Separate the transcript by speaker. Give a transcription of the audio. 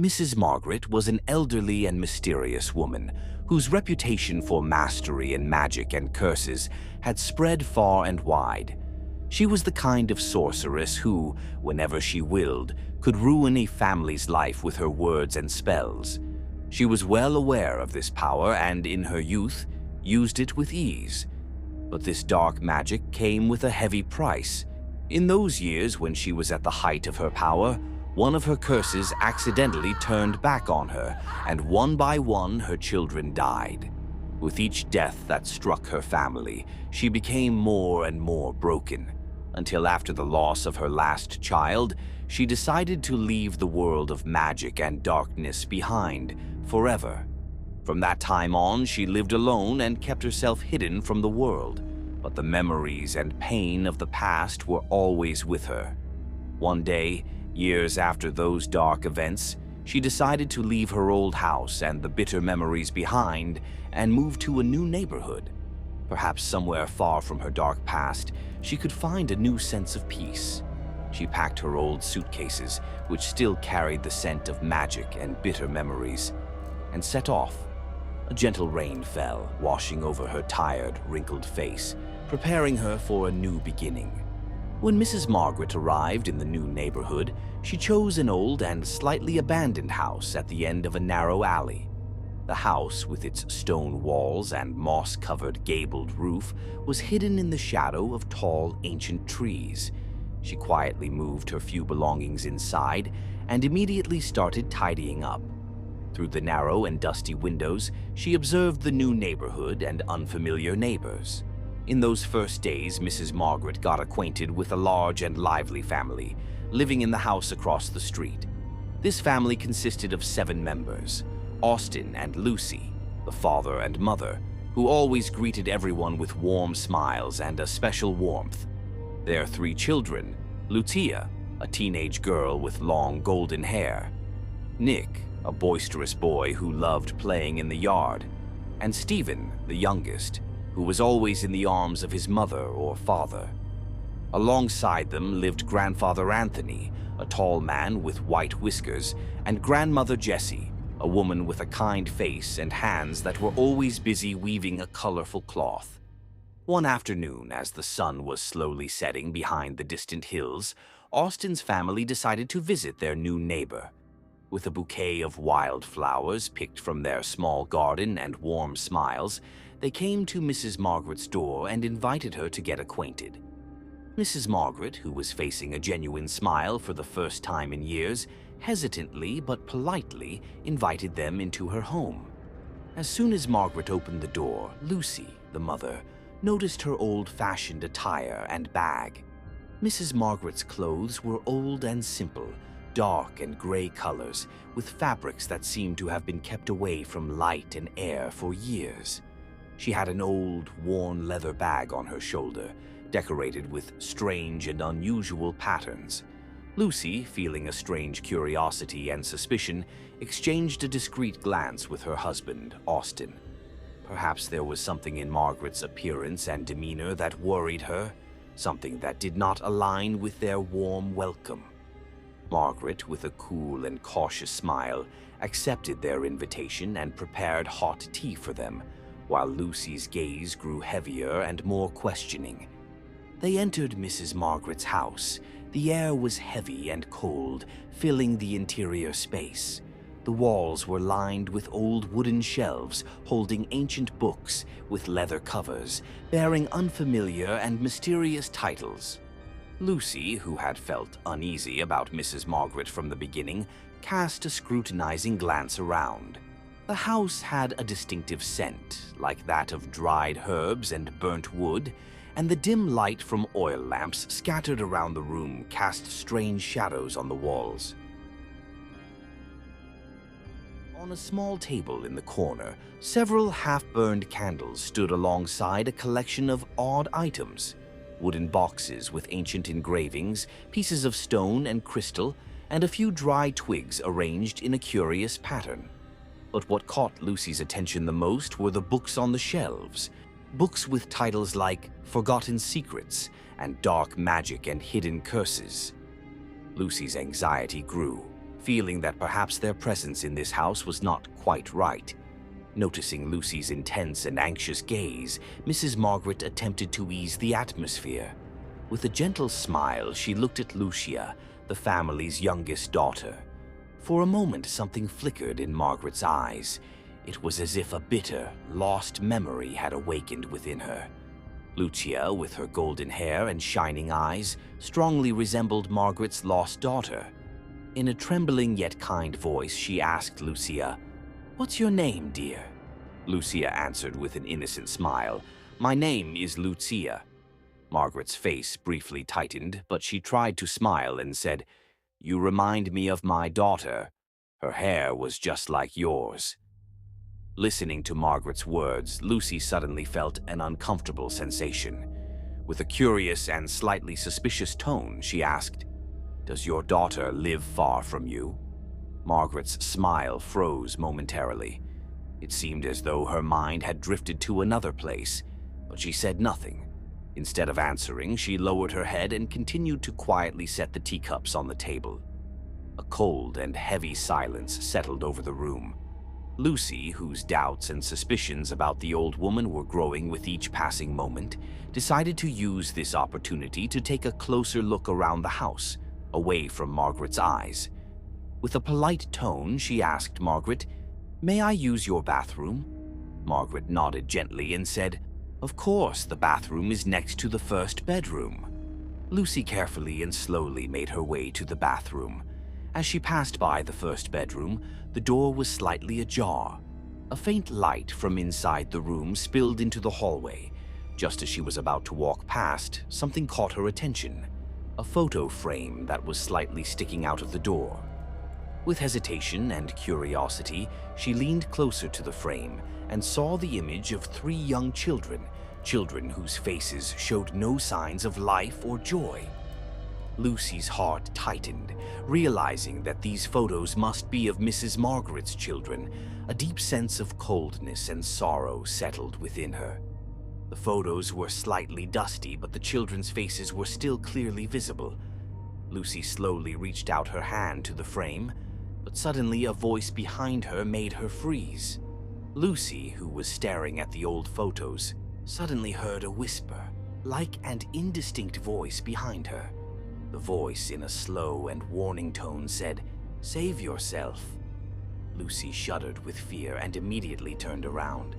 Speaker 1: Mrs. Margaret was an elderly and mysterious woman whose reputation for mastery in magic and curses had spread far and wide. She was the kind of sorceress who, whenever she willed, could ruin a family's life with her words and spells. She was well aware of this power and, in her youth, used it with ease. But this dark magic came with a heavy price. In those years when she was at the height of her power, one of her curses accidentally turned back on her, and one by one her children died. With each death that struck her family, she became more and more broken, until after the loss of her last child, she decided to leave the world of magic and darkness behind forever. From that time on, she lived alone and kept herself hidden from the world, but the memories and pain of the past were always with her. One day, years after those dark events, she decided to leave her old house and the bitter memories behind and move to a new neighborhood. Perhaps somewhere far from her dark past, she could find a new sense of peace. She packed her old suitcases, which still carried the scent of magic and bitter memories, and set off. A gentle rain fell, washing over her tired, wrinkled face, preparing her for a new beginning. When Mrs. Margaret arrived in the new neighborhood, she chose an old and slightly abandoned house at the end of a narrow alley. The house, with its stone walls and moss-covered gabled roof, was hidden in the shadow of tall, ancient trees. She quietly moved her few belongings inside and immediately started tidying up. Through the narrow and dusty windows, she observed the new neighborhood and unfamiliar neighbors. In those first days, Mrs. Margaret got acquainted with a large and lively family living in the house across the street. This family consisted of 7 members: Austin and Lucy, the father and mother, who always greeted everyone with warm smiles and a special warmth. Their 3 children: Lucia, a teenage girl with long golden hair; Nick, a boisterous boy who loved playing in the yard; and Stephen, the youngest, who was always in the arms of his mother or father. Alongside them lived Grandfather Anthony, a tall man with white whiskers, and Grandmother Jessie, a woman with a kind face and hands that were always busy weaving a colorful cloth. One afternoon, as the sun was slowly setting behind the distant hills, Austin's family decided to visit their new neighbor. With a bouquet of wildflowers picked from their small garden and warm smiles, they came to Mrs. Margaret's door and invited her to get acquainted. Mrs. Margaret, who was facing a genuine smile for the first time in years, hesitantly but politely invited them into her home. As soon as Margaret opened the door, Lucy, the mother, noticed her old-fashioned attire and bag. Mrs. Margaret's clothes were old and simple, dark and gray colors, with fabrics that seemed to have been kept away from light and air for years. She had an old, worn leather bag on her shoulder, decorated with strange and unusual patterns. Lucy, feeling a strange curiosity and suspicion, exchanged a discreet glance with her husband, Austin. Perhaps there was something in Margaret's appearance and demeanor that worried her, something that did not align with their warm welcome. Margaret, with a cool and cautious smile, accepted their invitation and prepared hot tea for them, while Lucy's gaze grew heavier and more questioning. They entered Mrs. Margaret's house. The air was heavy and cold, filling the interior space. The walls were lined with old wooden shelves holding ancient books with leather covers, bearing unfamiliar and mysterious titles. Lucy, who had felt uneasy about Mrs. Margaret from the beginning, cast a scrutinizing glance around. The house had a distinctive scent, like that of dried herbs and burnt wood, and the dim light from oil lamps scattered around the room cast strange shadows on the walls. On a small table in the corner, several half-burned candles stood alongside a collection of odd items: wooden boxes with ancient engravings, pieces of stone and crystal, and a few dry twigs arranged in a curious pattern. But what caught Lucy's attention the most were the books on the shelves. Books with titles like Forgotten Secrets and Dark Magic and Hidden Curses. Lucy's anxiety grew. feeling that perhaps their presence in this house was not quite right. Noticing Lucy's intense and anxious gaze, Mrs. Margaret attempted to ease the atmosphere. With a gentle smile, she looked at Lucia, the family's youngest daughter. For a moment, something flickered in Margaret's eyes. It was as if a bitter, lost memory had awakened within her. Lucia, with her golden hair and shining eyes, strongly resembled Margaret's lost daughter. In a trembling yet kind voice, she asked Lucia, "What's your name, dear?" Lucia answered with an innocent smile, "My name is Lucia." Margaret's face briefly tightened, but she tried to smile and said, "You remind me of my daughter. Her hair was just like yours." Listening to Margaret's words, Lucy suddenly felt an uncomfortable sensation. With a curious and slightly suspicious tone, she asked, "Does your daughter live far from you?" Margaret's smile froze momentarily. It seemed as though her mind had drifted to another place, but she said nothing. Instead of answering, she lowered her head and continued to quietly set the teacups on the table. A cold and heavy silence settled over the room. Lucy, whose doubts and suspicions about the old woman were growing with each passing moment, decided to use this opportunity to take a closer look around the house, away from Margaret's eyes. With a polite tone, she asked Margaret, "May I use your bathroom?" Margaret nodded gently and said, "Of course, the bathroom is next to the first bedroom." Lucy carefully and slowly made her way to the bathroom. As she passed by the first bedroom, the door was slightly ajar. A faint light from inside the room spilled into the hallway. Just as she was about to walk past, something caught her attention: a photo frame that was slightly sticking out of the door. With hesitation and curiosity, she leaned closer to the frame and saw the image of 3 young children, children whose faces showed no signs of life or joy. Lucy's heart tightened, realizing that these photos must be of Mrs. Margaret's children. A deep sense of coldness and sorrow settled within her. The photos were slightly dusty, but the children's faces were still clearly visible. Lucy slowly reached out her hand to the frame, but suddenly a voice behind her made her freeze. Lucy, who was staring at the old photos, suddenly heard a whisper, like an indistinct voice behind her. The voice, in a slow and warning tone, said, "Save yourself." Lucy shuddered with fear and immediately turned around.